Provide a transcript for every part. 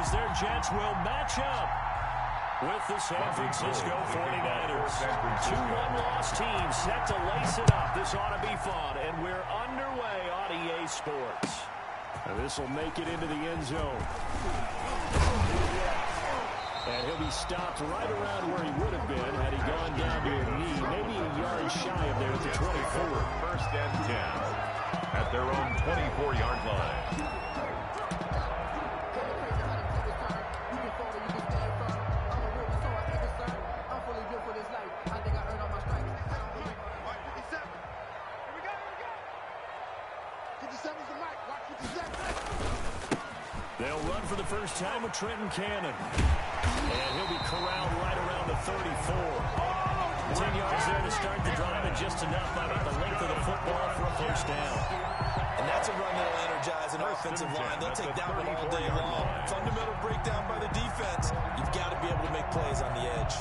as their Jets will match up with the San Francisco 49ers. Two one-loss teams set to lace it up. This ought to be fun, and we're underway on EA Sports. And this will make it into the end zone. And he'll be stopped right around where he would have been had he gone down to a knee, maybe a yard shy of there at the 24. First and 10 at their own 24-yard line. They'll run for the first time with Trenton Cannon. And he'll be corralled right around the 34. 10 yards there to start the drive, and just enough by about the length of the football for a first down. And that's a run that'll energize an offensive line. They'll take that one all day long. Fundamental breakdown by the defense. You've got to be able to make plays on the edge.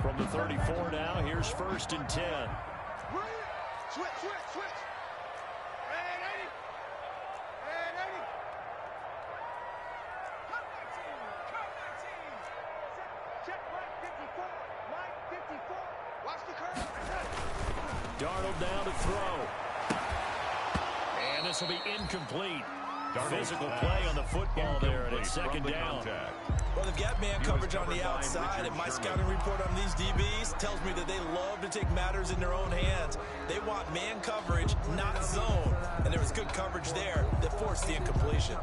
From the 34 now, here's first and 10. Switch. Red 80. Cut 19. Check Mike 54. Watch the curve. Darnold down to throw. And this will be incomplete. Physical play on the football there, and it's second down. Well, they've got man coverage on the outside, and my scouting report on these DBs tells me that they love to take matters in their own hands. They want man coverage, not zone. And there was good coverage there that forced the incompletion.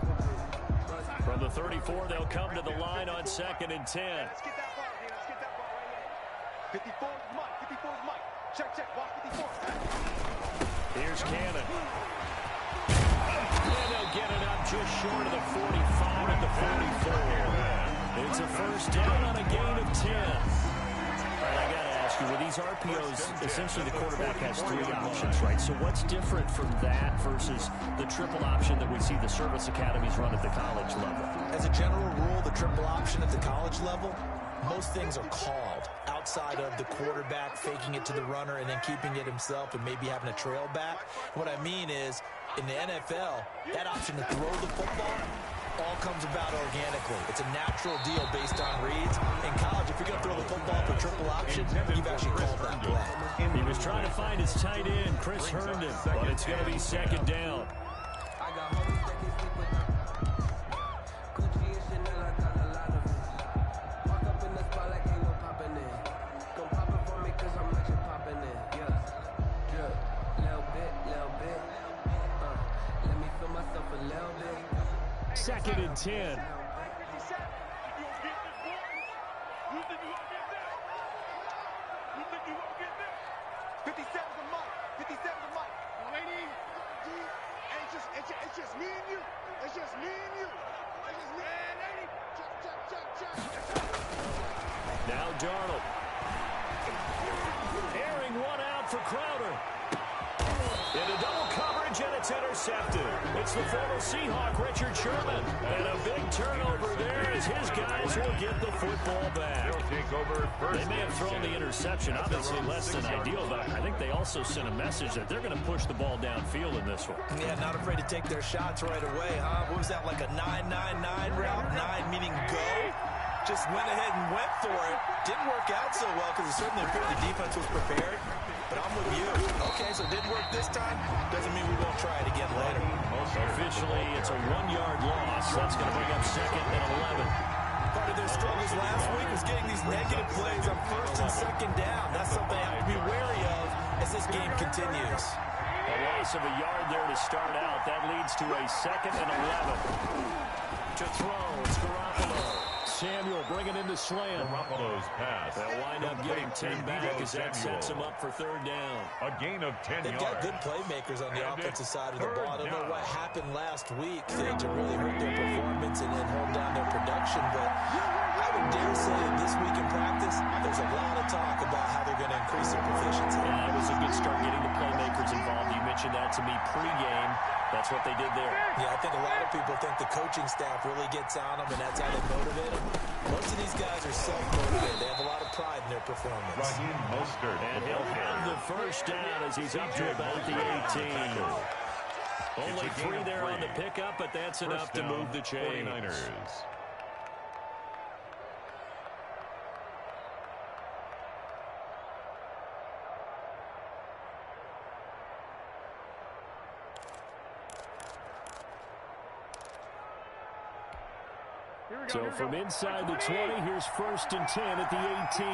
From the 34, they'll come to the line on second and 10. Let's get that ball, D. Let's get that ball right here. 54 is Mike. Check. Watch 54. Here's Cannon. And they'll get it up just short of the 45 at the 44. It's a first down on a gain of 10. All right, I got to ask you, with these RPOs, essentially the quarterback has three options, right? So what's different from that versus the triple option that we see the service academies run at the college level? As a general rule, the triple option at the college level, most things are called outside of the quarterback faking it to the runner and then keeping it himself and maybe having a trail back. What I mean is, in the NFL, that option to throw the football all comes about organically. It's a natural deal based on reads. In college, if you're going to throw the football for triple option, you've actually called that play. He was trying to find his tight end, Chris Herndon, but it's going to be second down. Second and 10. 57. You gonna get this, boy? You think you gonna get this? You think you gonna get this? 57's a Mike. 57's a Mike. Lady, D, it's just me and you. It's just me and you. It's just me and lady. Check. Now Darnold. Airing one out for Crowder. Into double coverage, and it's intercepted. It's the former Seahawk, Richard Sherman. And a big turnover there as his guys will get the football back. They may have thrown the interception, obviously less than ideal, but I think they also sent a message that they're going to push the ball downfield in this one. Yeah, not afraid to take their shots right away, huh? What was that, like a 9-9-9 route? 9 meaning go? Just went ahead and went for it. Didn't work out so well because it certainly appeared the defense was prepared. But I'm with you. Okay, so it didn't work this time. Doesn't mean we won't try it again later. Officially, it's a 1-yard loss. That's going to bring up second and 11. Part of their struggles last week was getting these negative plays on first and second down. That's something I have to be wary of as this game continues. A loss of a yard there to start out. That leads to a second and 11. To throw, it's Garoppolo. Samuel bringing in the slam. Garoppolo's pass. They'll wind up getting 10 back as that sets him up for third down. A gain of 10 They've yards. got good playmakers on the offensive side of the ball. I don't know what happened last week to really hurt their performance and then hold down their production, but I would dare say that this week in practice, there's a lot of talk about how they're going to increase their proficiency. Yeah, it was a good start getting the playmakers involved. You mentioned that to me pregame. That's what they did there. Yeah, I think a lot of people think the coaching staff really gets on them, and that's how they motivate them. Most of these guys are self-motivated. They have a lot of pride in their performance. Raheem Mostert. And he'll have the first down as he's up to about the 18. Only 3 there on the pickup, but that's enough to move the chains. 49ers. So from inside the 20, here's 1st and 10 at the 18.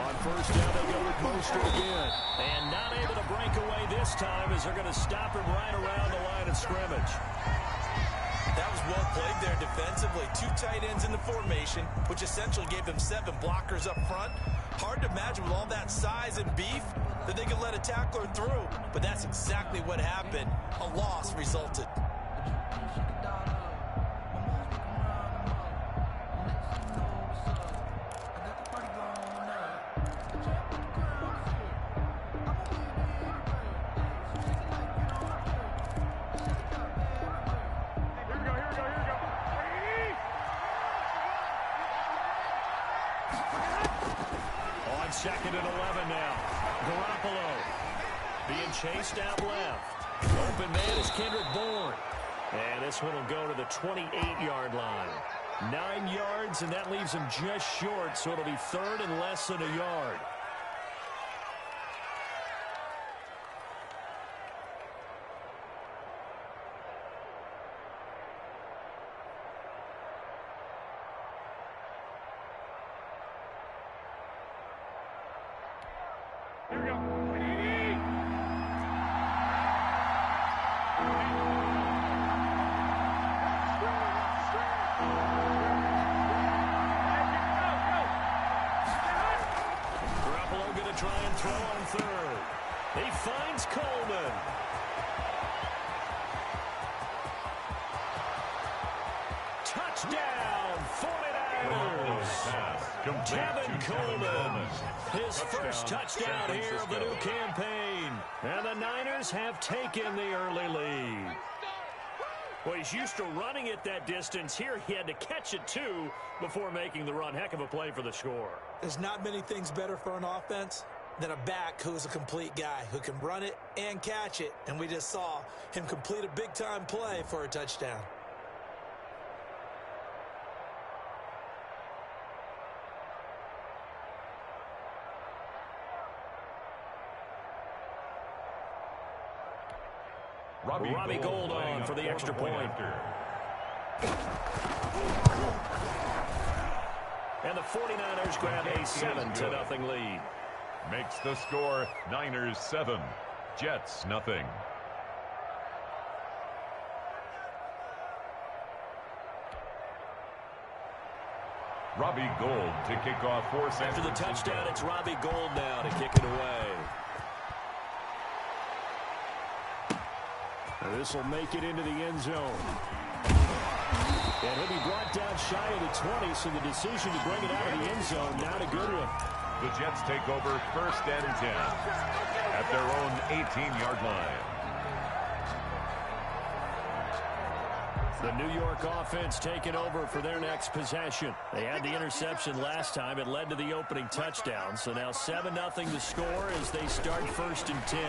On first down, they go with Mostert again. And not able to break away this time as they're going to stop him right around the line of scrimmage. That was well played there defensively. 2 tight ends in the formation, which essentially gave them 7 blockers up front. Hard to imagine with all that size and beef that they could let a tackler through. But that's exactly what happened. A loss resulted. Second and 11 now. Garoppolo being chased out left. Open man is Kendrick Bourne. And this one will go to the 28-yard line. 9 yards, and that leaves him just short, so it'll be 3rd and less than a yard. Try and throw on 3rd. He finds Coleman. Touchdown, 49ers. Kevin Coleman, his first touchdown here of the new campaign. And the Niners have taken the early lead. Well, he's used to running it that distance. Here he had to catch it, too, before making the run. Heck of a play for the score. There's not many things better for an offense than a back who's a complete guy, who can run it and catch it. And we just saw him complete a big-time play for a touchdown. Robbie Gould on for the extra point. And the 49ers grab a 7-0 lead. Makes the score Niners 7, Jets nothing. Robbie Gould to kick off for San After the Francisco. touchdown, it's Robbie Gould now to kick it away. And this will make it into the end zone. And he'll be brought down shy of the 20, so the decision to bring it out of the end zone, not a good one. The Jets take over 1st and 10 at their own 18-yard line. The New York offense taking over for their next possession. They had the interception last time. It led to the opening touchdown. So now 7-0 the score as they start 1st and 10.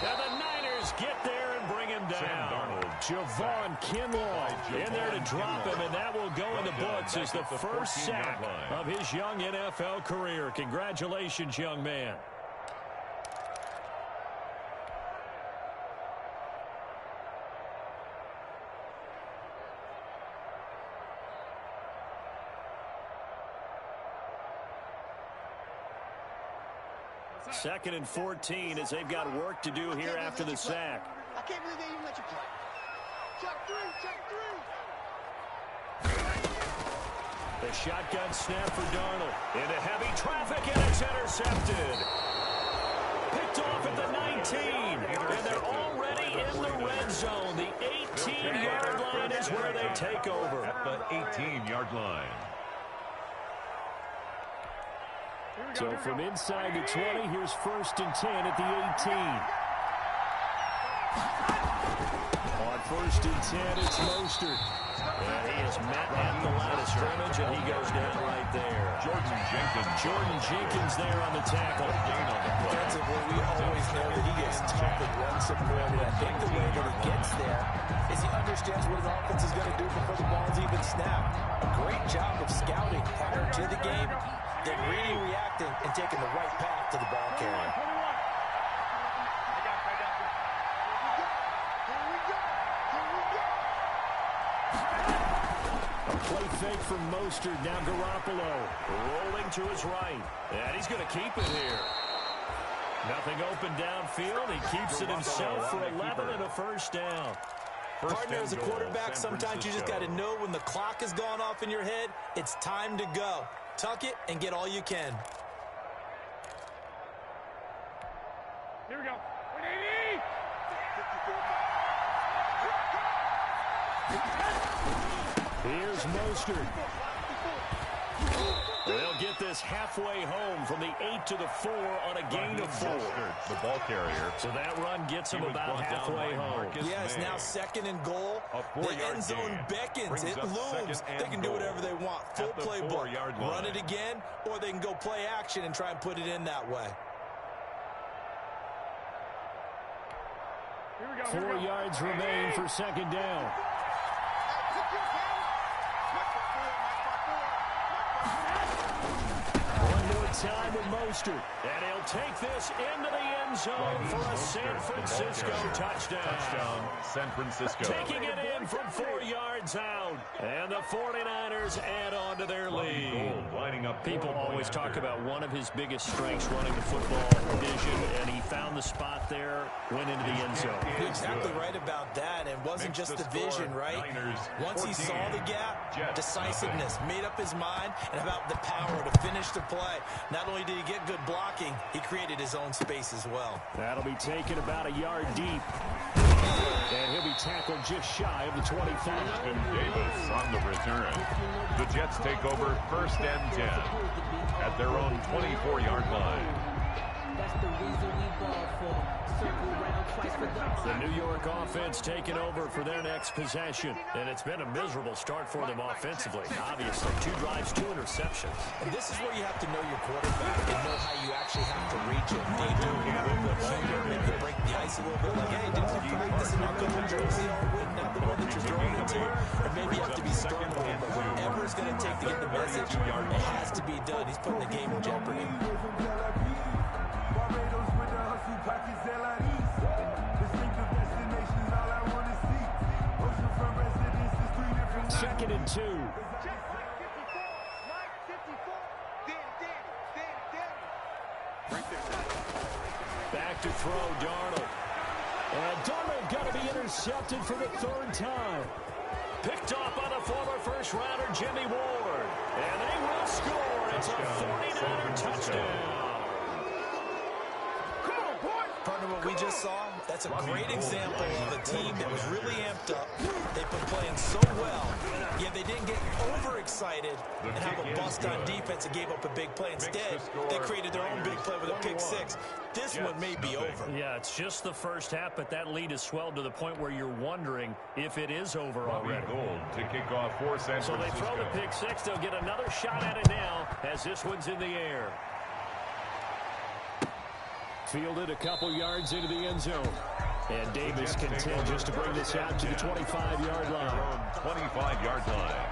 Now the Niners get there and bring him down. Javon Kinlaw in there to drop him, and that will go in the books as the first sack of his young NFL career. Congratulations, young man. Second and 14 as they've got work to do here after the sack. I can't believe they even let you play. Check three. The shotgun snap for Darnold. Into heavy traffic, and it's intercepted. Picked off at the 19. And they're already in the red zone. The 18 20-yard line is where they take over. At the 18-yard line. So from inside the 20, here's 1st and 10 at the 18. On 1st and 10, it's Mostert. And he is met at the line of scrimmage, and he goes down right there. Jordan Jenkins there on the tackle. Gain on the play. Defensively, we always know that he gets tough and run support. And I think the way that he gets there is he understands what his offense is going to do before the ball's even snapped. A great job of scouting prior to the game, then reading, reacting, and taking the right path to the ball carrier. Play fake from Mostert. Now Garoppolo rolling to his right. And he's going to keep it here. Nothing open downfield. He keeps it himself for 11 and a 1st down. Partner, as a quarterback, sometimes you just got to know when the clock has gone off in your head, it's time to go. Tuck it and get all you can. Here we go. Here's Mostert. They'll get this halfway home from the 8 to the 4 on a gain of 4. The ball carrier. So that run gets him about halfway home. Yeah, it's now 2nd and goal. The end zone beckons. It looms. They can do whatever they want. Full playbook. Run it again, or they can go play action and try and put it in that way. 4 yards remain for 2nd down. Time with Mostert, and he'll take this into the end zone for a San Francisco touchdown. San Francisco. Taking it in from 4 yards out, and the 49ers add on to their lead. People always talk about one of his biggest strengths running the football vision, and he found the spot there, went into the end zone. You're exactly right about that, and wasn't just the vision, right? Once he saw the gap, decisiveness, made up his mind, and about the power to finish the play. Not only did he get good blocking, he created his own space as well. That'll be taken about a yard deep. And he'll be tackled just shy of the 25. And Davis on the return. The Jets take over 1st and 10 at their own 24-yard line. That's the reason we ball for. Circle round twice for the New York offense taking over for their next possession. And it's been a miserable start for them offensively. Obviously, 2 drives, 2 interceptions. And this is where you have to know your quarterback and know how you actually have to reach him. They do a little bit longer, maybe break the ice a little bit. Like, hey, didn't you practice and not go to jersey all week, not the one that you're throwing into? Or maybe you have to be stern with him. But whatever it's going to take to get the message, it has to be done. He's putting the game in jeopardy. Second and 2. Back to throw, Darnold. And Darnold got to be intercepted for the 3rd time. Picked off by the former first-rounder Jimmy Ward. And they will score. It's a 49er touchdown. Partner, what we just saw, that's a great example of a team that was really amped up. They've been playing so well, yet they didn't get overexcited and have a bust on defense and gave up a big play. Instead, they created their own big play with a pick 6. This one may be over. Yeah, it's just the first half, but that lead has swelled to the point where you're wondering if it is over already. Gold to kick off for San Francisco. So they throw the pick 6. They'll get another shot at it now as this one's in the air. Fielded a couple yards into the end zone. And Davis content just to bring this out to the 25-yard line. 25-yard line.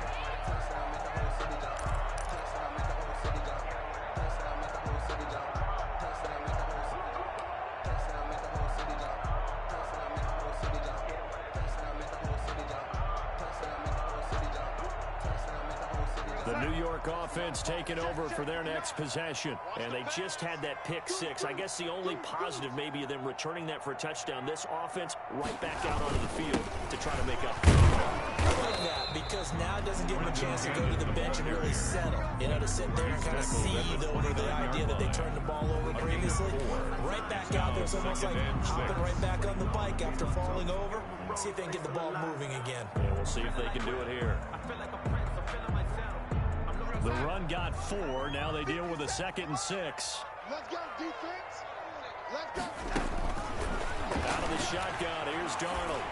The New York offense taking over for their next possession. And they just had that pick six. I guess the only positive maybe of them returning that for a touchdown. This offense right back out onto the field to try to make up. I like that because now it doesn't give them a chance to go to the bench and really settle. You know, to sit there and kind of seethe over the idea that they turned the ball over previously. Right back out there. It's almost like hopping right back on the bike after falling over. See if they can get the ball moving again. Yeah, we'll see if they can do it here. The run got 4. Now they deal with a 2nd and 6. Let's go, defense. Let's go. Out of the shotgun, here's Darnold.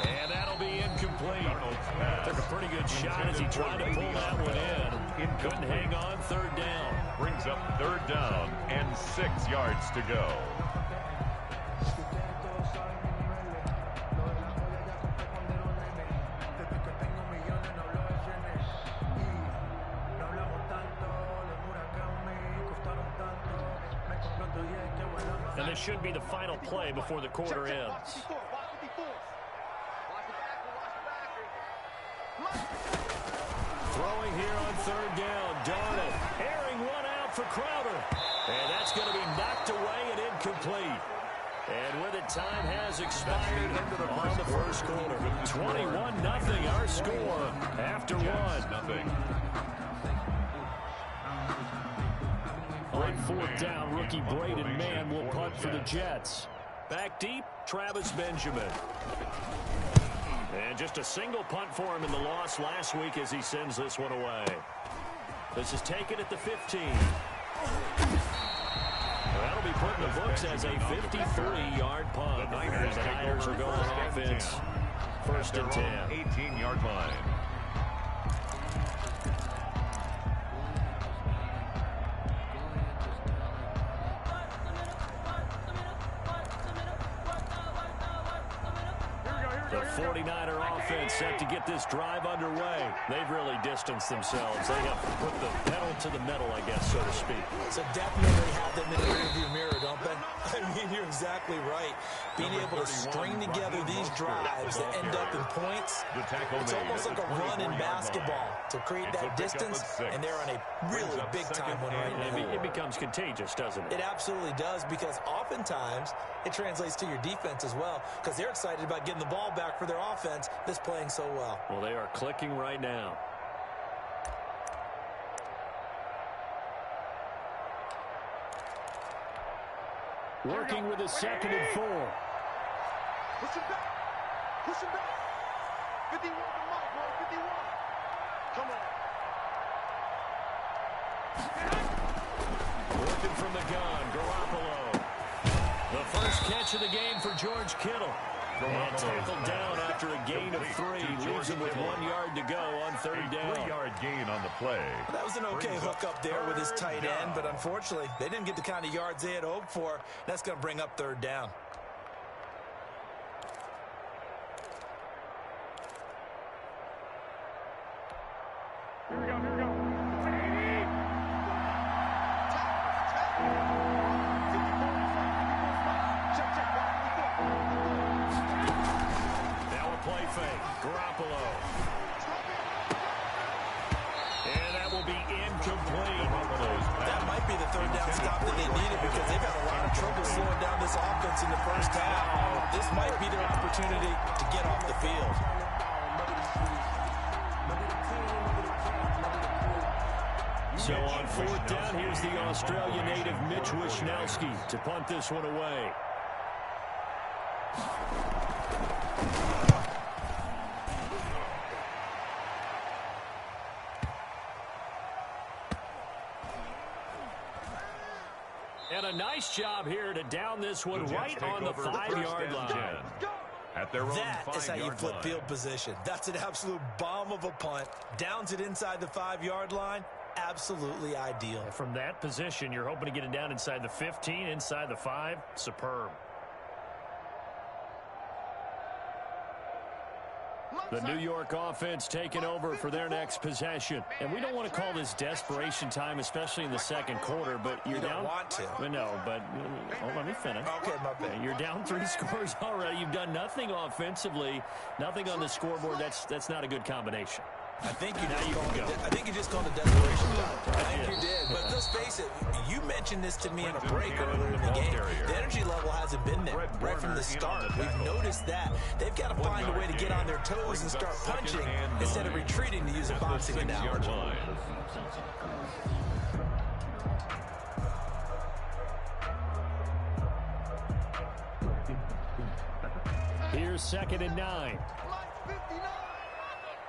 And that'll be incomplete. Took a pretty good shot as he tried to pull that one in. Couldn't hang on. 3rd down. Brings up 3rd down and 6 yards to go. And this should be the final play before the quarter ends. Throwing here on 3rd down. Darnold airing one out for Crowder. And that's going to be knocked away and incomplete. And with it, time has expired on the first quarter. 21-0 our score after 1. On 4th down, rookie Braden Mann will punt for the Jets. Back deep, Travis Benjamin. And just a single punt for him in the loss last week as he sends this one away. This is taken at the 15. That'll be put in the books as a 53-yard punt. The Niners are going on offense. 1st and 10. 18-yard line. The 49er offense set to get this drive underway. They've really distanced themselves. They have put the pedal to the metal, I guess, so to speak. So definitely have them in the rearview mirror, don't they? I mean, you're exactly right. Being able to string together these drives that end up in points, it's almost like a run in basketball to create that distance, and they're on a really big-time one right now. It becomes contagious, doesn't it? It absolutely does, because oftentimes it translates to your defense as well, because they're excited about getting the ball back for their offense that's playing so well. Well, they are clicking right now. Working with a 2nd and 4. Push him back. Push him back. 51 to Mike, bro. 51. Come on. Working from the gun, Garoppolo. The first catch of the game for George Kittle. And tackled down after a gain of 3. Leaves him with 1 yard to go on 3rd down. 3-yard gain on the play. That was an okay hook up there with his tight end, but unfortunately, they didn't get the kind of yards they had hoped for. That's going to bring up 3rd down. Here we go. Here we go. Play fake. Garoppolo. And that will be incomplete. That might be the 3rd down stop that they needed, because they've had a lot of trouble slowing down this offense in the first half. This might be their opportunity to get off the field. So on 4th down, here's the Australia native Mitch Wishnowsky to punt this one away. And a nice job here to down this one right on the 5-yard line. At their own That is how you flip line. field position. That's an absolute bomb of a punt. Downs it inside the 5-yard line. Absolutely ideal. From that position, you're hoping to get it down inside the 15, inside the 5. Superb. The New York offense taking over for their next possession. And we don't want to call this desperation time, especially in the 2nd quarter, but you're down. Don't want to. No, but let me finish. Okay, my bad. You're down 3 scores already. You've done nothing offensively, nothing on the scoreboard. That's not a good combination. I think you Now just you called can it. go. I think you just called it desperation time. I think you did. But let's face it, you mentioned this to me in a break earlier in the game. The energy level hasn't been there right from the start. We've noticed that. They've got to find a way to get on their toes and start punching instead of retreating, to use a boxing analogy. Here's 2nd and 9. Mike 59.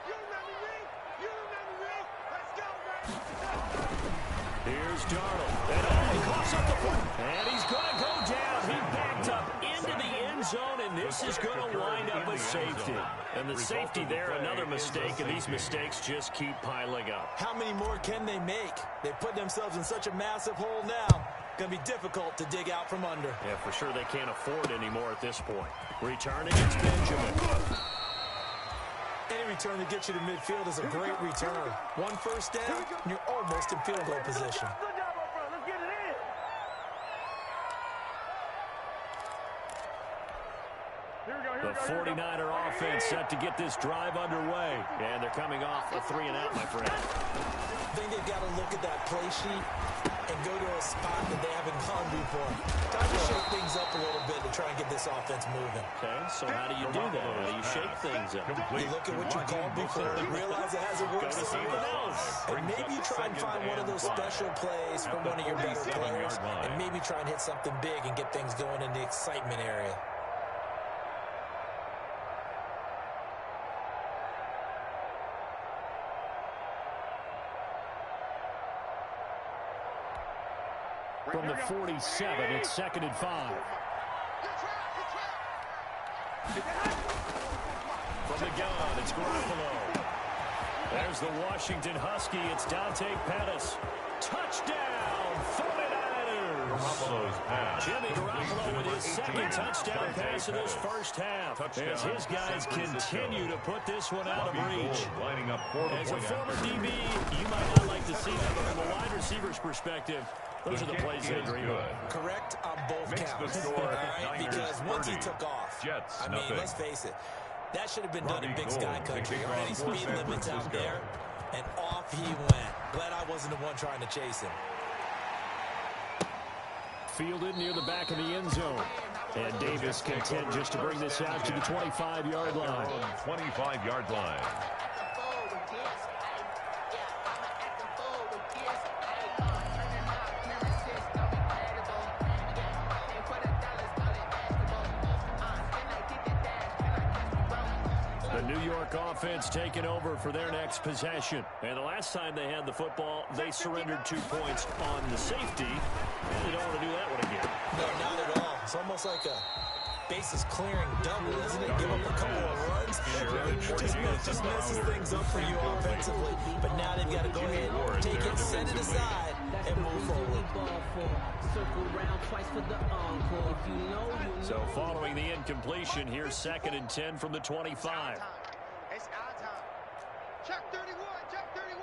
You remember me? You remember me? Let's go, man. Here's Darnold. And he coughs up the foot. And he's going to go down. He backed up into the end zone, and this is going to wind up a safety. And the safety there, another mistake, and these mistakes just keep piling up. How many more can they make? They put themselves in such a massive hole now. Going to be difficult to dig out from under. Yeah, for sure they can't afford any more at this point. Returning, it's Benjamin. Any return that gets you to midfield is a great return. One first down, and you're almost in field goal position. Good job up front. Let's get it in. The 49er offense set to get this drive underway. And they're coming off a 3-and-out, my friend. I think they've got to look at that play sheet and go to a spot that they haven't gone before. Time to shake things up a little bit to try and get this offense moving. Okay, so how do you do that? How do you shake things up? You look at what you called before, realize it hasn't worked for something else. And maybe you try and find one of those special plays from one of your better players, and maybe try and hit something big and get things going in the excitement area. From the 47, it's 2nd and 5. From the gun, it's Garoppolo. There's the Washington Husky. It's Dante Pettis. Touchdown, 49ers. Jimmy Garoppolo with his second touchdown pass of this first half. As his guys continue to put this one out of reach. As a former DB, you might not like to see that, but from a wide receiver's perspective, those are the plays they dream of. Correct on both counts, all right? Because once he took off, I mean, let's face it, that should have been done in Big Sky Country. Or any speed limits out there, and off he went. Glad I wasn't the one trying to chase him. Fielded near the back of the end zone. And Davis content just to bring this out to the 25-yard line. 25-yard line. The New York offense taking over for their next possession. And the last time they had the football, they surrendered 2 points on the safety. And they don't want to do that one again. No, not at all. It's almost like a bases clearing double, isn't it? Give up a couple of runs. Just messes things up for you offensively. But now they've got to go ahead, take it, set it aside, and move forward. So following the incompletion, here's 2nd and 10 from the 25. It's our time. Check 31, check 31.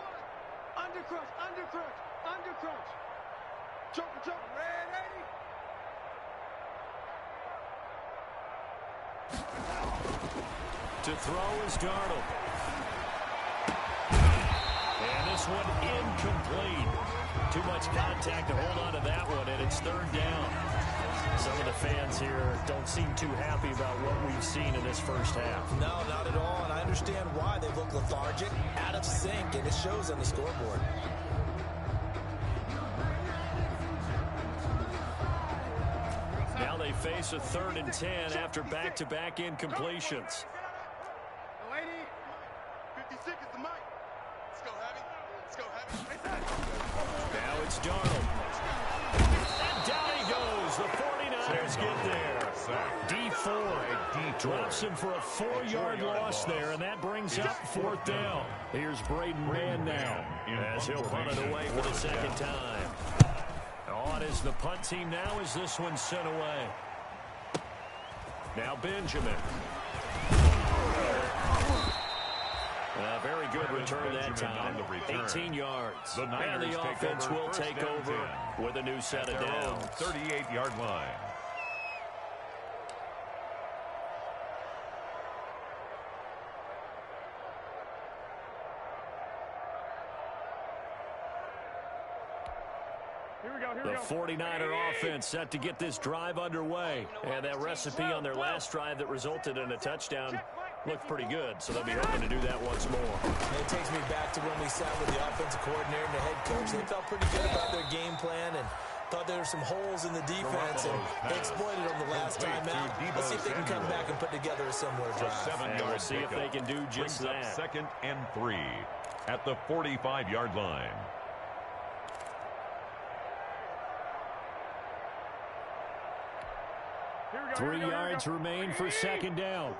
Undercrunch, undercrunch, undercrunch. Jump, red 80. To throw is Darnold. And this one incomplete. Too much contact to hold on to that one, and it's 3rd down. Some of the fans here don't seem too happy about what we've seen in this first half. No, not at all, and I understand why. They look lethargic, out of sync, and it shows on the scoreboard. Now they face a 3rd and 10 after back-to-back incompletions. 56 is the mic. Let's go, Heavy. Let's go, Heavy. Now it's Darnold. And down he goes. The 49ers get there. D4 drops him for a 4-yard loss there, and that brings up 4th down. Here's Braden Mann now, as he'll punt it away for the 2nd time. On is the punt team now as this one's sent away. Now Benjamin. A very good return that time. 18 yards. And the offense will take over with a new set of downs. 38-yard line. The 49er offense set to get this drive underway. And that recipe on their last drive that resulted in a touchdown looked pretty good, so they'll be hoping to do that once more. And it takes me back to when we sat with the offensive coordinator and the head coach. They felt pretty good about their game plan and thought there were some holes in the defense, and they exploited them the last time out. Let's see if they can come back and put together a similar drive. And we'll see if they can do just that. 2nd and 3 at the 45-yard line. Three yards remain for second down.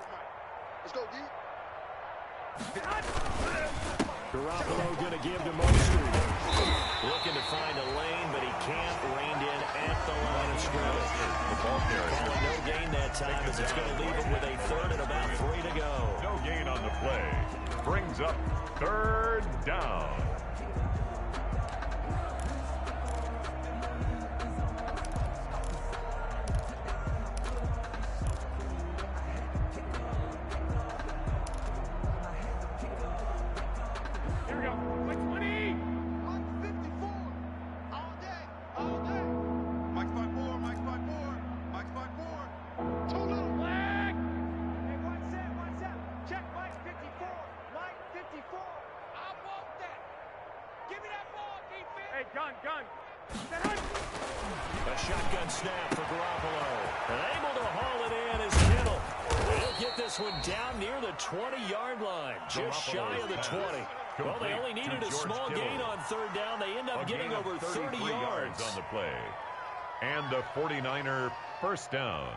Let's go, D. Garoppolo going to give to Mostert. Looking to find a lane, but he can't. Reined in at the line of scrimmage. The ball carrier. Calling no gain that time as it's going to leave him with a third and about 3 to go. No gain on the play. Brings up 3rd down. A shotgun snap for Garoppolo. And able to haul it in is Kittle. They'll get this one down near the 20-yard line. Just shy of the 20. Well, they only needed a small gain on 3rd down. They end up getting over 30 yards on the play. And the 49er first down.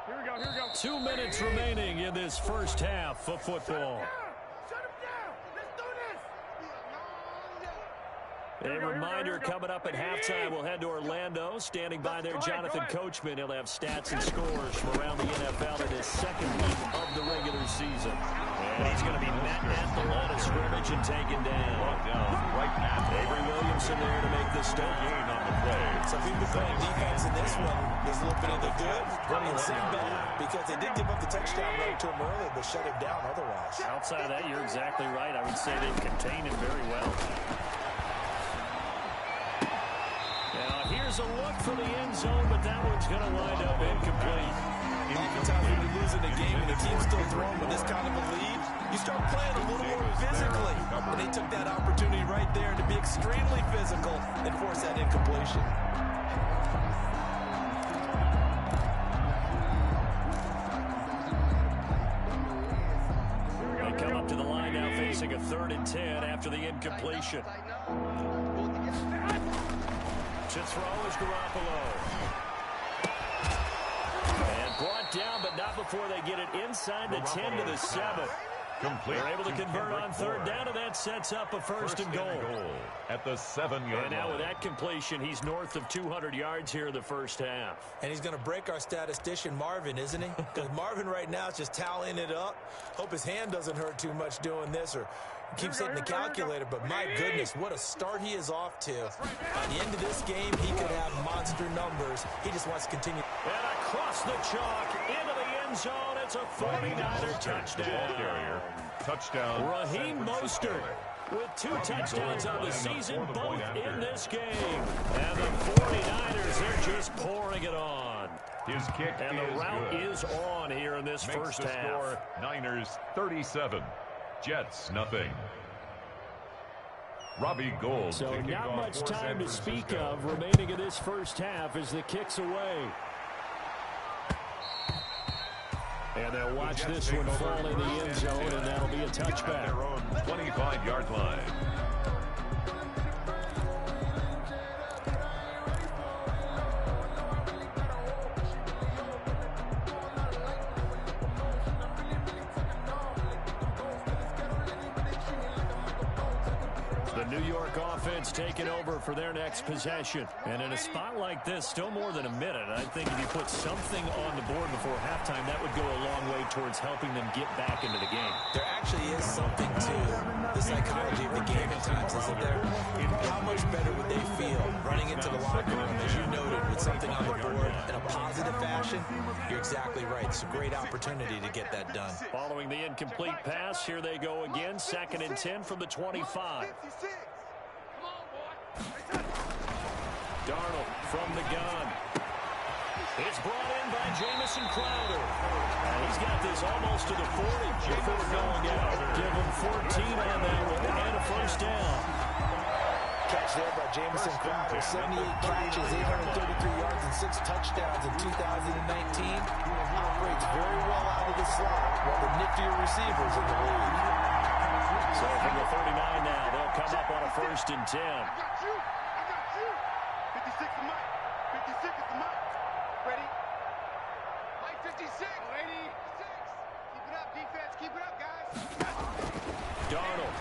Here we go. 2 minutes remaining in this first half of football. Shut him down. Let's do this. A reminder coming up at halftime, we'll head to Orlando. Standing by there, Jonathan Coachman. He'll have stats and scores from around the NFL in his 2nd week of the regular season. And he's going to be met at the line of scrimmage and taken down. Right pass. Avery Williamson there to make the stop. Gain on the play. So if we've been playing defense in this one, there's a little bit of the good and some bad, because they did give up the touchdown run to him early, but shut him down otherwise. Outside of that, you're exactly right. I would say they've contained him very well. Now here's a look for the end zone, but that one's going to wind up incomplete. Oftentimes when you're losing a game and the team's still throwing with this kind of a lead, you start playing a little more physically. And they took that opportunity right there to be extremely physical and force that incompletion. They come up to the line now facing a 3rd and 10 after the incompletion. To throw is Garoppolo. And brought down, but not before they get it inside the 10 to the 7. Complete. They're able to convert on 3rd down, and that sets up a first and goal. At the 7-yard line. And now with that completion, he's north of 200 yards here in the first half. And he's going to break our statistician, Marvin, isn't he? Because Marvin right now is just tallying it up. Hope his hand doesn't hurt too much doing this or keeps hitting the calculator. But my goodness, what a start he is off to. By the end of this game, he could have monster numbers. He just wants to continue. And across the chalk, into the end zone. It's a 49er touchdown. Touchdown. Raheem Mostert with 2 touchdowns on the season, both in this game. And the 49ers, they're just pouring it on. His kick and the route good. is on here in this Makes first the half. Score, Niners 37, Jets nothing. Robbie Gould. So kicking not off much for time San to speak Francisco. of remaining in this first half as the kick's away. And they'll watch this one fall in the end zone, and that'll be a touchback. Their own 25-yard line. The New York offense taking over for their next possession. And in a spot like this, still more than a minute, I think if you put something on the board before halftime, that would go a long way towards helping them get back into the game. There actually is something to the psychology of the game at times, isn't there? How much better would they feel running into the locker room, as you noted, with something on the board in a positive fashion? You're exactly right. It's a great opportunity to get that done. Following the incomplete pass, here they go again. 2nd and 10 from the 25. Darnold from the gun. It's brought in by Jamison Crowder. And he's got this almost to the 40 before going out. Give him 14 on that one and a first down. Catch there by Jamison Crowder. 78 catches, 833 yards, and 6 touchdowns in 2019. Operates very well out of the slot, one of the niftier receivers in the league. So from the 39 now, they'll come up on a 1st and 10. I got you. 56 is Mike. 56 is the Mike. Ready? Mike 56. Ready? 6. Keep it up, defense. Keep it up, guys. Darnold.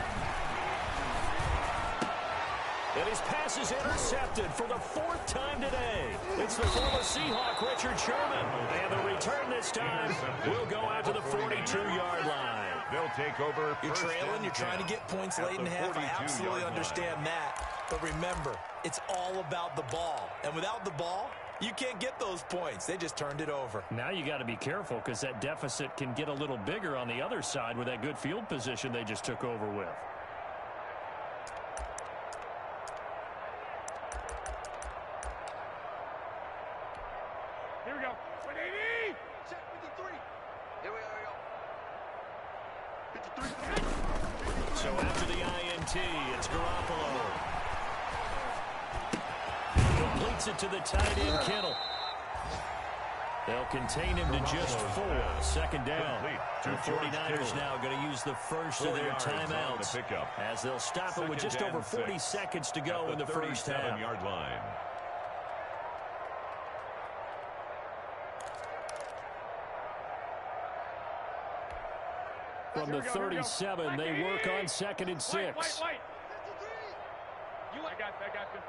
And his pass is intercepted for the 4th time today. It's the former Seahawk, Richard Sherman. And the return this time will go out to the 42-yard line. They'll take over. You're trailing, you're trying to get points late in half. I absolutely understand that. But remember, it's all about the ball. And without the ball, you can't get those points. They just turned it over. Now you got to be careful because that deficit can get a little bigger on the other side with that good field position they just took over with. Here we go. 180. Check 53. Here we go. 53. So after the INT, it's Garoppolo. Completes it to the tight end, Kittle. They'll contain him to just 4. 2nd down. The 49ers now going to use the first of their timeouts as they'll stop it with just over 40 seconds to go in the first half. 37-yard line. From the 37, they work on 2nd and 6. Wait. You I got you.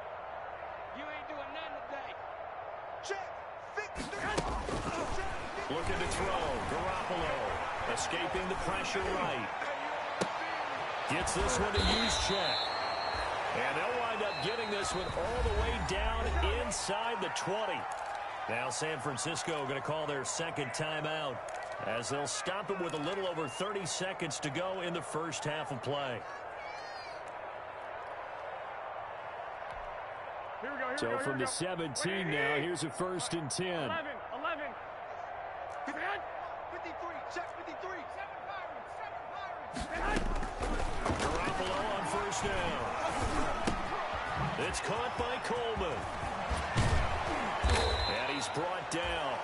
You ain't doing nothing today. Check. 53. Looking to throw. Garoppolo escaping the pressure right. Gets this one to use check. And they'll wind up getting this one all the way down inside the 20. Now San Francisco going to call their 2nd timeout as they'll stop it with a little over 30 seconds to go in the first half of play. Here we go. So from the 17 now, here's a 1st and 10. 11. 53. Check 53. 7 Pirates. Garoppolo on 1st down. It's caught by Coleman. And he's brought down.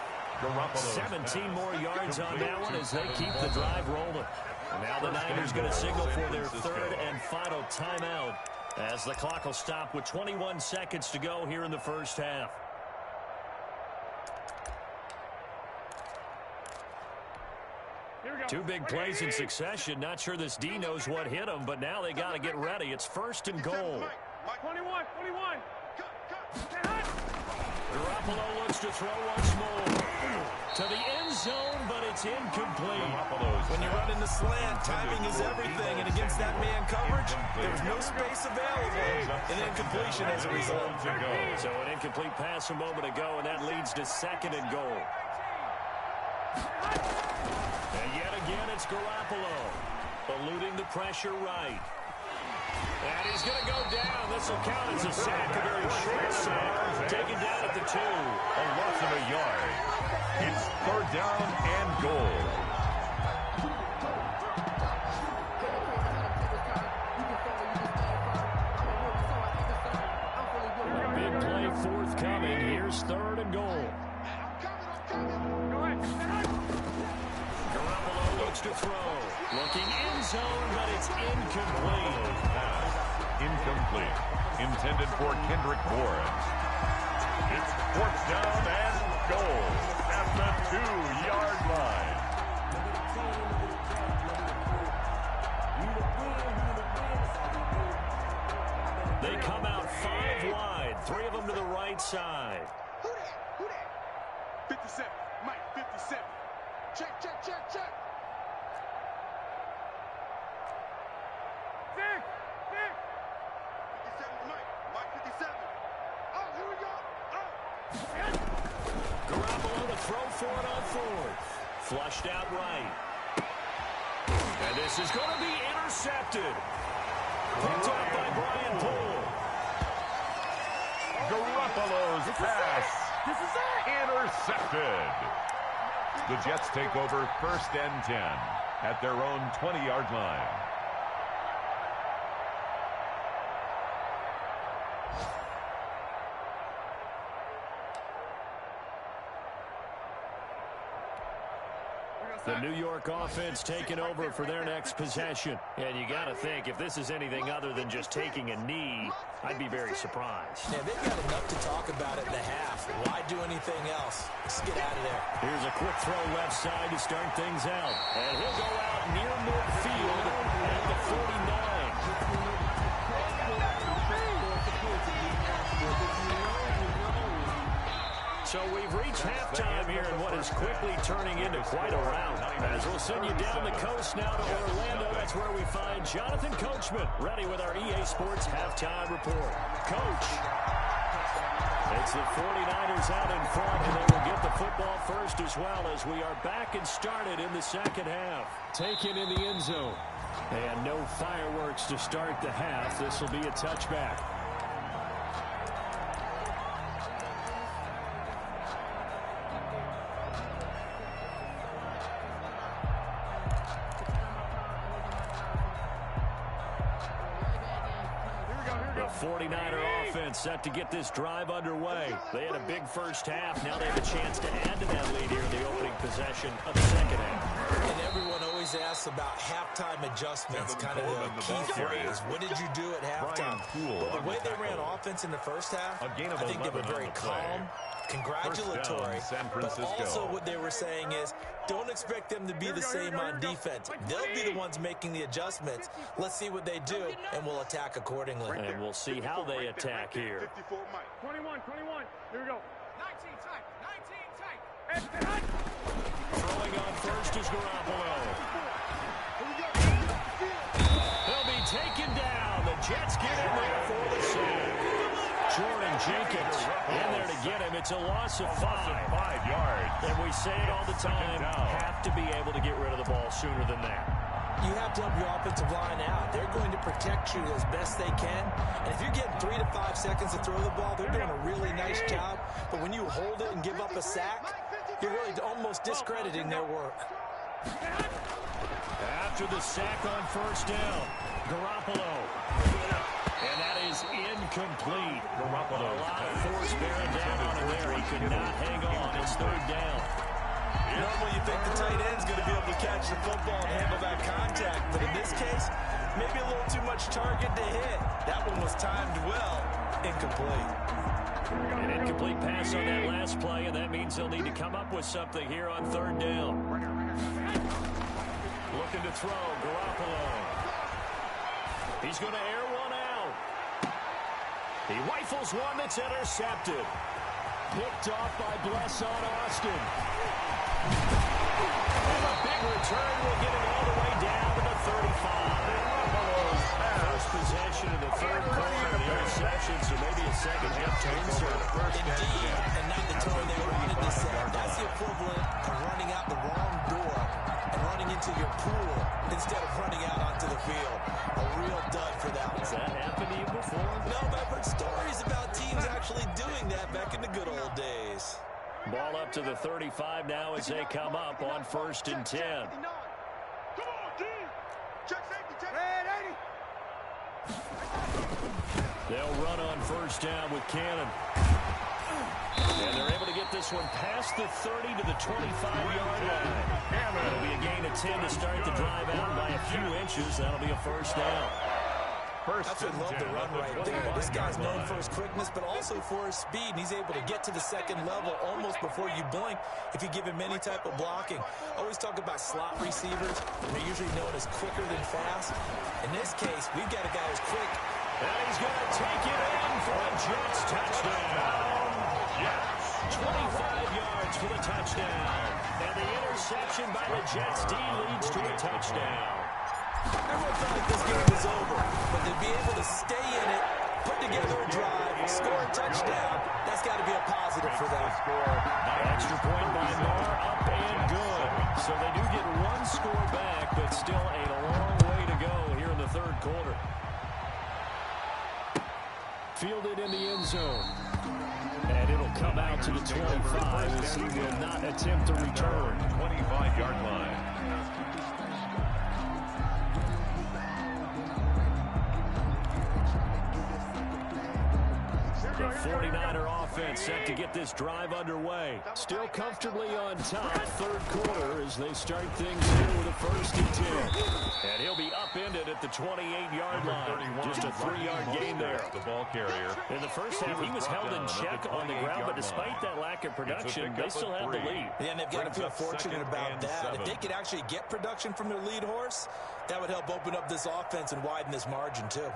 17 more yards on that one as they keep the drive rolling. And now the Niners going to signal for their 3rd and final timeout as the clock will stop with 21 seconds to go here in the first half. Two big plays in succession. Not sure this D knows what hit him, but now they got to get ready. It's 1st and goal. 21. Garoppolo looks to throw once more. To the end zone, but it's incomplete. When you run in the slant, timing is everything. And against that man coverage, there's no space available. An incompletion as a result. So an incomplete pass a moment ago, and that leads to 2nd and goal. And yet again, it's Garoppolo eluding the pressure right. And he's going to go down. This will count as a sack, a very short sack. Taken down at the 2. A loss of a yard. It's 3rd down and goal. Big play forthcoming. Here's 3rd and goal. Garoppolo looks to throw. Looking end zone, but it's incomplete. Incomplete. Intended for Kendrick Bourne. It's 4th down and goal at the 2-yard line. side. Who that? Who that? 57. Mike, 57. Check, check, check, check. Vic! Vic! 57's Mike. Mike, 57. Oh, here we go. Oh. Garoppolo to throw for it on fourth. Flushed out right. And this is going to be intercepted. Picked up by Brian Poole. Garoppolo's pass. This is it. Intercepted. The Jets take over 1st and 10 at their own 20-yard line. The New York offense taking over for their next possession. And you got to think, if this is anything other than just taking a knee, I'd be very surprised. Yeah, they've got enough to talk about at the half. Why do anything else? Let's get out of there. Here's a quick throw left side to start things out. And he'll go out near midfield at the 49. So we've reached halftime here in what is quickly turning into quite a round. As we'll send you down the coast now to Orlando, that's where we find Jonathan Coachman, ready with our EA Sports halftime report. Coach, it's the 49ers out in front, and they will get the football first as well as we are back and started in the second half. Taken in the end zone. And no fireworks to start the half. This will be a touchback. The 49er offense set to get this drive underway. They had a big first half. Now they have a chance to add to that lead here in the opening possession of the second half. And everyone always asks about halftime adjustments, kind of the key phrase. What did you do at halftime? Well, the way they ran offense in the first half, I think they were very calm, congratulatory, but also what they were saying is, don't expect them to be the same on defense. They'll be the ones making the adjustments. Let's see what they do, and we'll attack accordingly. And we'll see how they attack here. 54 Mike. 21. Here we go. 19 tight. Throwing on first is Garoppolo. He'll be taken down. The Jets get in there for the save. Jordan Jenkins in there to get him. It's a loss of 5 yards. And we say it all the time, have to be able to get rid of the ball sooner than that. You have to help your offensive line out. They're going to protect you as best they can. And if you're getting 3 to 5 seconds to throw the ball, they're doing a really nice job. But when you hold it and give up a sack, you're really almost discrediting their work. After the sack on first down, Garoppolo. And that is incomplete. Garoppolo. A lot of force bearing down on him there. He could not hang on. It's third down. Normally you think the tight end's going to be able to catch the football and handle that contact. But in this case, maybe a little too much target to hit. That one was timed well. Incomplete. An incomplete pass on that last play, and that means they'll need to come up with something here on third down. Looking to throw, Garoppolo. He's going to air one out. He rifles one that's intercepted. Picked off by Blesson Austin. And a big return will get him all the way down to the 35. First possession of the third quarter of the interception, so maybe a second half turn. Indeed, and not the tone they wanted to set. That's the equivalent of running out the wrong door and running into your pool instead of running out onto the field. A real dud for that one. Has that happened to you before? No, but I've heard stories about teams actually doing that back in the good old days. Ball up to the 35 now as they come up on 1st and 10. Come on, D. Check safety, check. Red 80. They'll run on first down with Cannon. And they're able to get this one past the 30 to the 25-yard line. It'll be a gain of 10 to start the drive out by a few inches. That'll be a first down. That's what I love the run right there. This guy's known for his quickness, but also for his speed. And he's able to get to the second level almost before you blink if you give him any type of blocking. I always talk about slot receivers. They're usually known as quicker than fast. In this case, we've got a guy who's quick. And he's going to take it in for a Jets touchdown. Jets. 25 yards for the touchdown. And the interception by the Jets D leads to a touchdown. Everyone felt like this game was over, but to be able to stay in it, put together a drive, score a touchdown, that's got to be a positive for them. Extra point by Moore, up and good. So they do get one score back, but still a long way to go here in the third quarter. Fielded in the end zone. And it'll come out to the 25 as he will not attempt to return. 25-yard line. The 49er offense set to get this drive underway. Still comfortably on top, third quarter, as they start things here with a 1st and 10. And he'll be upended at the 28-yard line. Just a 3-yard gain there. The ball carrier. In the first half, he was held in check on the ground, but despite that lack of production, they still had the lead. Yeah, and they've got to feel fortunate about that. If they could actually get production from their lead horse, that would help open up this offense and widen this margin, too.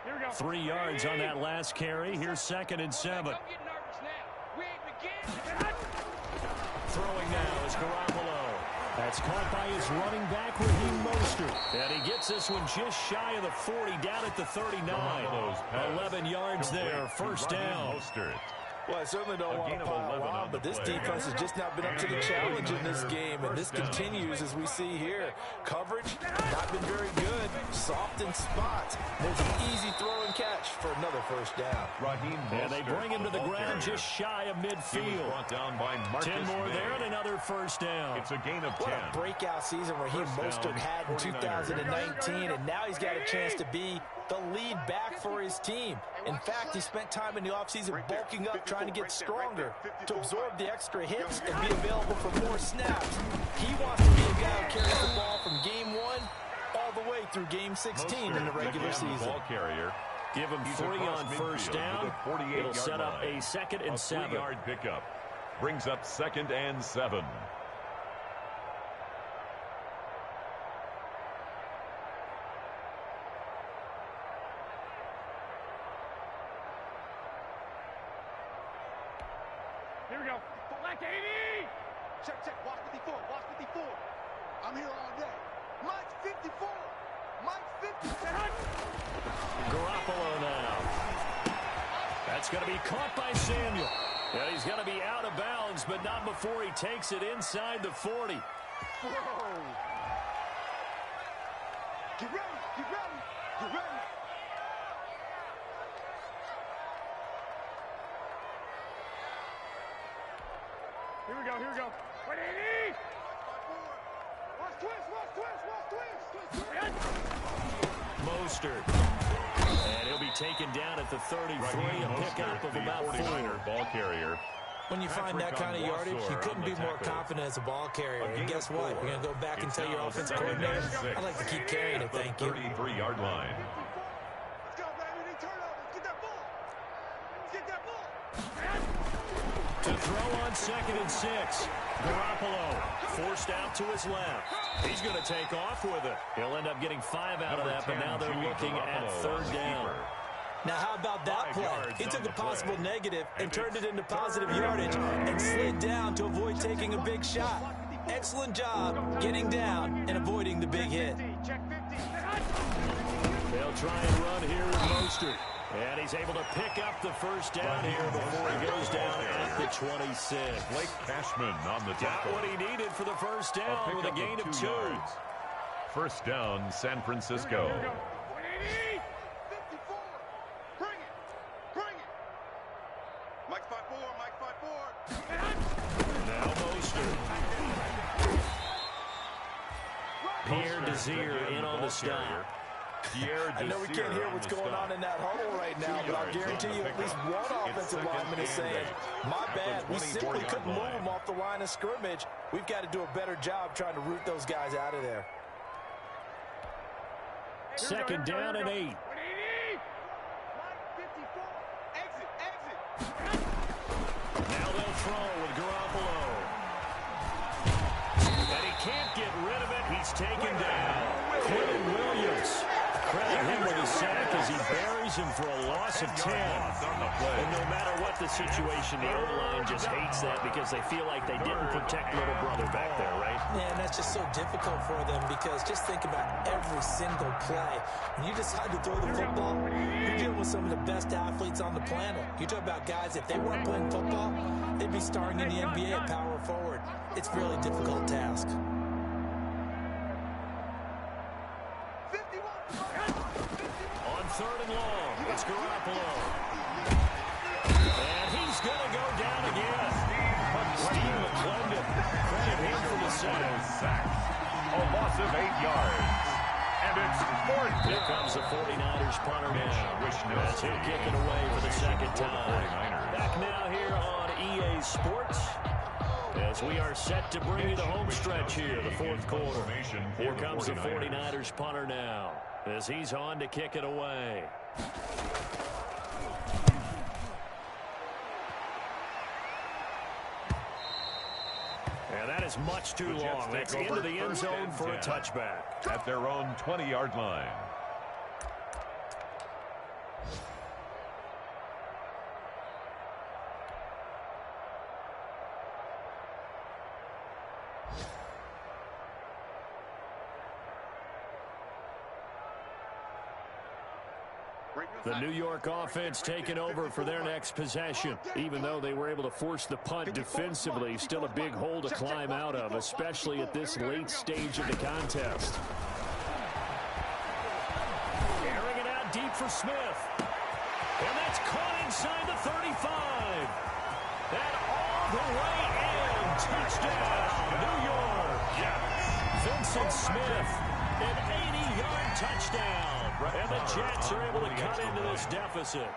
Here we go. 3 yards on that last carry. Here's 2nd and 7. Don't get nervous now. We ain't begin. Throwing now is Garoppolo. That's caught by his running back, Raheem Mostert. And he gets this one just shy of the 40, down at the 39. 11 yards there, 1st down. Well, I certainly don't want to pile on, but this defense has just not been up to the challenge in this game, and this continues as we see here. Coverage, not been very good. Soft in spots. There's an easy throw and catch for another 1st down. And they bring him to the ground just shy of midfield. Brought down by Marcus 10 more May. there and another 1st down. It's a gain of 10. What a breakout season Raheem Mostert had in 2019, and now he's got a chance to be the lead back for his team. In fact, he spent time in the offseason bulking up, trying to get stronger, to absorb the extra hits and be available for more snaps. He wants to be a guy who carries the ball from game 1 all the way through game 16 in the regular season. Ball carrier. Give him 3 on 1st down. It'll set up a 2nd and 7. 3-yard pickup. Brings up 2nd and 7. Here we go. Black 80. Check, check. Watch 54. Watch 54. I'm here all day. Mike's 54. Mike's 50. Garoppolo now. That's going to be caught by Samuel. Yeah, he's going to be out of bounds, but not before he takes it inside the 40. Whoa. Get ready. Get ready. Get ready. Here we go. Here we go. 180. Watch twist. Watch twist. Watch twist. Mostert. And he'll be taken down at the 33, a pickup of about 4. Ball carrier. When you find that kind of yardage, you couldn't be more confident as a ball carrier. And guess what? You're going to go back and tell your offensive coordinator, I'd like to keep carrying it, thank you. 33-yard line. Let's go, baby. They turn over. Let's get that ball. Let's get that ball. To throw on 2nd and 6. Garoppolo forced out to his left. He's going to take off with it. He'll end up getting 5 out of that, but now they're looking at 3rd down. Now, how about that play? He took a possible negative and turned it into positive yardage and slid down to avoid taking a big shot. Excellent job getting down and avoiding the big hit. Check 50. They'll try and run here with Mostert. And he's able to pick up the 1st down here before he goes down at the 26. Blake Cashman on the Got tackle. what he needed for the 1st down with a gain of 2. yards. 1st down, San Francisco. Here we go. 180. 54. Bring it. Bring it. Mike's 5-4. Mike's 5-4. Now Mostert. Pierre Desir in on the stop. I know we can't hear what's going on in that huddle right now, but I'll guarantee you at least one offensive lineman is saying, my bad, we simply couldn't move them off the line of scrimmage. We've got to do a better job trying to root those guys out of there. 2nd down and 8. 180. Mike 54. Exit. Exit. Now they'll throw with Garoppolo. And he can't get rid of it. He He's taken down. Quentin Williams. Credit him with a sack as he buries him for a loss of 10. And no matter what the situation, the O-line just hates that because they feel like they didn't protect little brother back there, right? Yeah, and that's just so difficult for them because just think about every single play. When you decide to throw the football, you're dealing with some of the best athletes on the planet. You talk about guys, if they weren't playing football, they'd be starring in the NBA at power forward. It's a really difficult task. On 3rd and long, it's Garoppolo. And he's going to go down again. Steve McClendon, credit him for the sack. A loss of 8 yards. And it's 4th. Here comes the 49ers punter now. As he'll kick it away for the second time. Back now here on EA Sports. As we are set to bring you the home stretch here, the 4th quarter. Here comes the 49ers punter now, as he's on to kick it away. And that is much too long. That's into the end zone for a touchback. At their own 20-yard line. The New York offense taking over for their next possession. Even though they were able to force the punt defensively, still a big hole to climb out of, especially at this late stage of the contest. Airing it out deep for Smith. And that's caught inside the 35. That all the way in. Touchdown, New York. Vincent Smith, an 80-yard touchdown. And the Jets are able to cut into this deficit.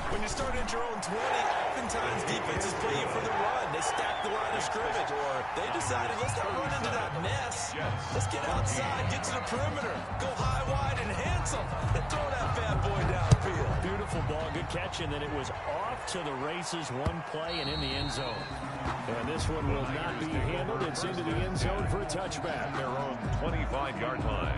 When you start at your own 20, oftentimes defenses play you for the run. They stack the line of scrimmage. Or they decided, let's not run into that mess. Let's get outside, get to the perimeter, go high, wide, and handsome, and throw that bad boy downfield. Beautiful ball, good catch, and then it was off to the races, one play, and in the end zone. And this one will not be handled. It's into the end zone for a touchback. Their own 25-yard line.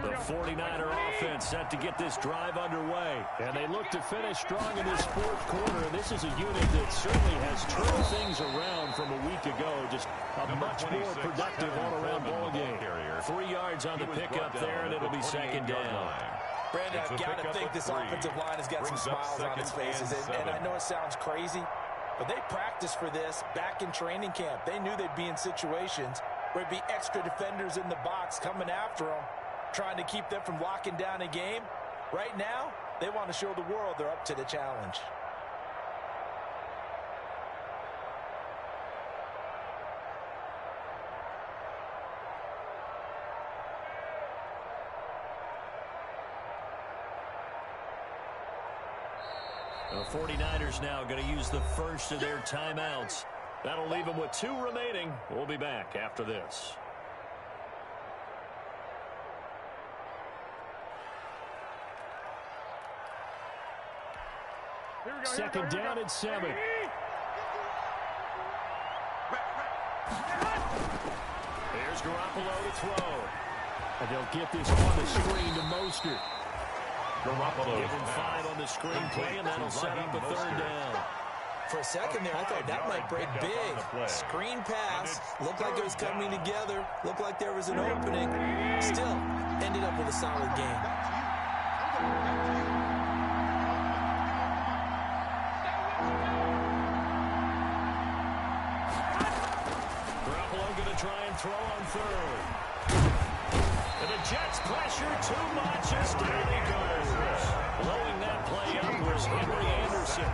The 49er offense set to get this drive underway. And they look to finish strong in this 4th quarter. And this is a unit that certainly has turned things around from a week ago. Just a much more productive all-around ball game. 3 yards on the pickup there, and it'll be second down. Brandon, I've got to think this offensive line has got some smiles on its faces. And I know it sounds crazy, but they practiced for this back in training camp. They knew they'd be in situations where it'd be extra defenders in the box coming after them, trying to keep them from locking down a game. Right now, they want to show the world they're up to the challenge. The 49ers now going to use the first of their timeouts. That'll leave them with 2 remaining. We'll be back after this. Second down and 7. There's Garoppolo to throw. And they'll get this on the screen to Mostert. Garoppolo. Give him 5 on the screen play, and that'll set up a 3rd down. For a second there, I thought that might break big. Screen pass. Looked like it was coming together. Looked like there was an opening. Still, ended up with a solid game. Garoppolo going to try and throw on 3rd. And the Jets pressure too much as down he goes. Blowing that play up was Henry Anderson.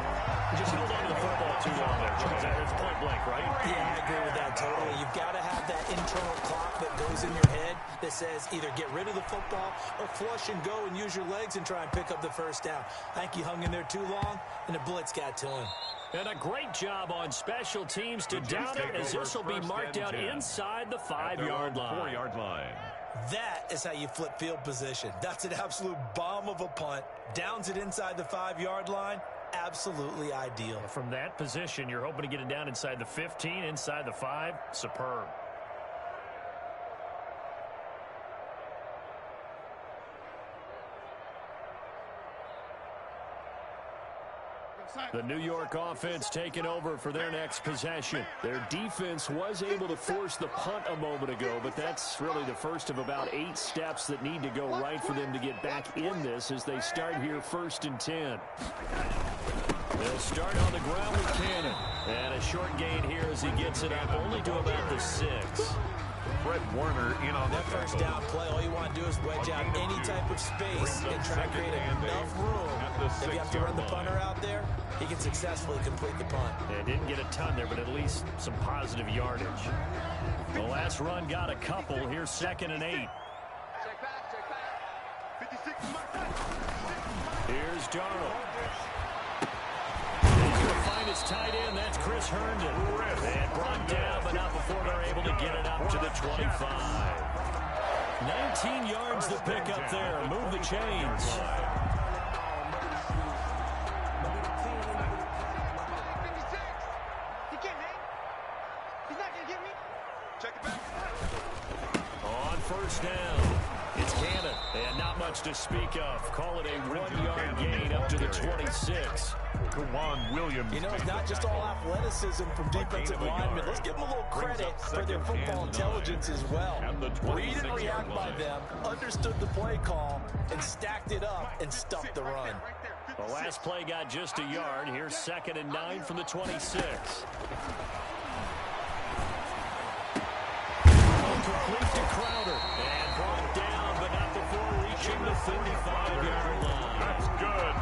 He just held on to the football too long there, Charles. It's point blank, right? Yeah, I agree with that totally. You've got to have that internal clock that goes in your head that says either get rid of the football or flush and go and use your legs and try and pick up the first down. I think he hung in there too long, and the blitz got to him. And a great job on special teams to down it, as this will be marked out inside the 5-yard line. 4-yard line. That is how you flip field position. That's an absolute bomb of a punt. Downs it inside the 5-yard line. Absolutely ideal. From that position, you're hoping to get it down inside the 15, inside the 5. Superb. The New York offense taking over for their next possession. Their defense was able to force the punt a moment ago, but that's really the first of about 8 steps that need to go right for them to get back in this as they start here 1st and 10. They'll start on the ground with Cannon. And a short gain here as he gets it up only to about the 6. Fred Warner in on that first down play. All you want to do is wedge out any type of space and try to create enough room. If you have to run the punter out there, he can successfully complete the punt. Yeah, didn't get a ton there, but at least some positive yardage. The last run got a couple. Here's 2nd and 8. Check back. 56 is my side. Here's Darnold. He's going to find his tight end. That's Chris Herndon. And brought down, but not before they're able to get it up to the 25. 19 yards to pick up there. Move the chains. 56. He can't hang. He's not going to get me. Check it back. On first down, it's Cannon. And not much to speak of. Call it a 1-yard gain up to the 26. Kawan Williams. You know, it's not just all athleticism from defensive linemen. Let's give them a little credit for their football intelligence as well. Read and react by them, understood the play call, and stacked it up and stuffed the run. The last play got just a yard. Here's 2nd and 9 from the 26. Complete to Crowder. And brought down, but not before reaching the 35-yard line. That's good.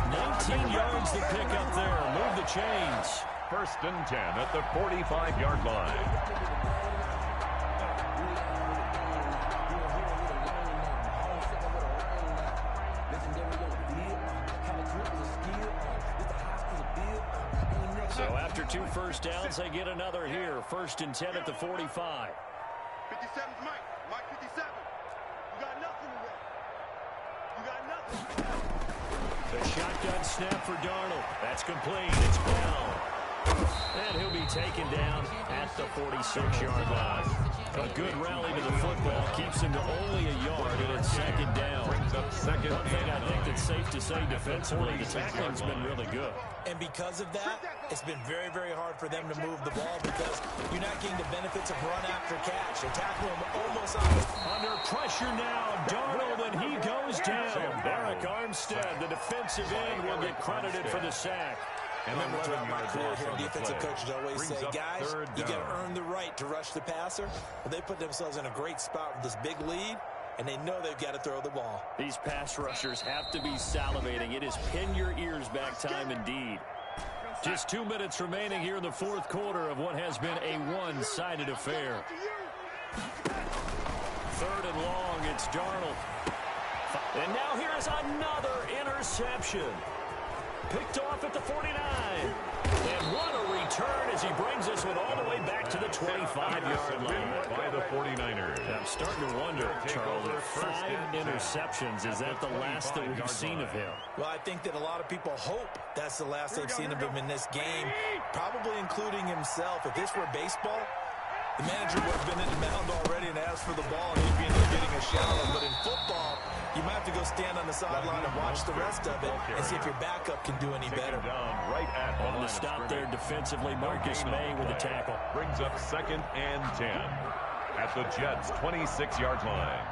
19 yards to pick up there. Move the chains. 1st and 10 at the 45-yard line. So after 2 first downs, they get another here. 1st and 10 at the 45. 57's Mike. Mike 57. You got nothing to win. You got nothing. The shotgun snap for Darnold. That's complete. It's Bell. And he'll be taken down at the 46-yard line. A good rally to the football keeps him to only a yard, and it's 2nd down. Brings up 2nd. One thing I think that's safe to say defensively, the tackling's been really good. And because of that, it's been very, very hard for them to move the ball because you're not getting the benefits of run after catch. They tackle him almost on. Under pressure now, Darnold, and he goes down. Eric Armstead, the defensive end, will get credited for the sack. And remember, throughout my career here, defensive coaches always say, guys, you got to earn the right to rush the passer. Well, they put themselves in a great spot with this big lead, and they know they've got to throw the ball. These pass rushers have to be salivating. It is pin your ears back time indeed. Just 2 minutes remaining here in the 4th quarter of what has been a one-sided affair. 3rd and long, it's Darnold. And now here is another interception. Picked off at the 49. And what a return as he brings this one all the way back to the 25-yard line. By the 49ers. I'm starting to wonder, Charles, 5 interceptions. Is that the last that we've seen of him? Well, I think that a lot of people hope that's the last they've seen of him in this game, probably including himself. If this were baseball, the manager would have been in the mound already and asked for the ball, and he'd be getting a shower. But in football, you might have to go stand on the sideline and watch the rest of it and see if your backup can do any better. Right at On the stop there defensively, Marcus May with the tackle. Brings up 2nd and 10 at the Jets' 26-yard line.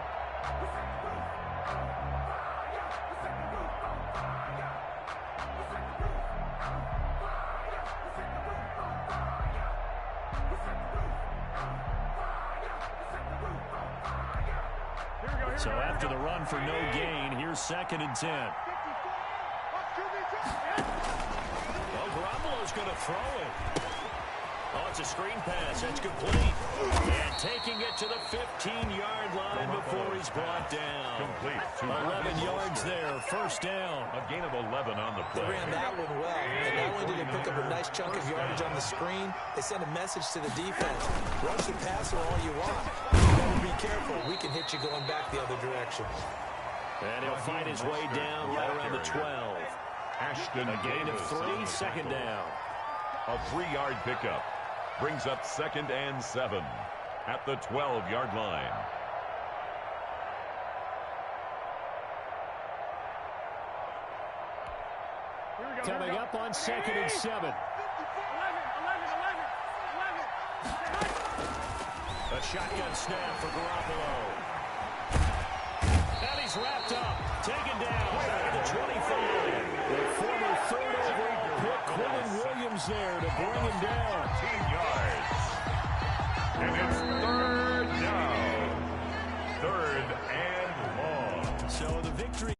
So after the run for no gain, here's 2nd and 10. Well, Garoppolo's going to throw it. Oh, it's a screen pass. That's complete. And taking it to the 15-yard line before he's brought down. Complete. 11 yards there. First down. A gain of 11 on the They play. ran that one well. And not only did they pick up a nice chunk of yardage on the screen, they sent a message to the defense. Rush the passer all you want. You better be careful. We can hit you going back the other direction. And he'll find his way down right around the 12. Ashton A gain of Davis 3, second down. A 3-yard pickup brings up 2nd and 7 at the 12-yard line. Coming up on 2nd and 7. A shotgun snap for Garoppolo. And he's wrapped up. Taken down at the 25. The former third overall pick, Quinton Williams there to bring him down. 10 yards. And it's 3rd down. 3rd and long. So the victory.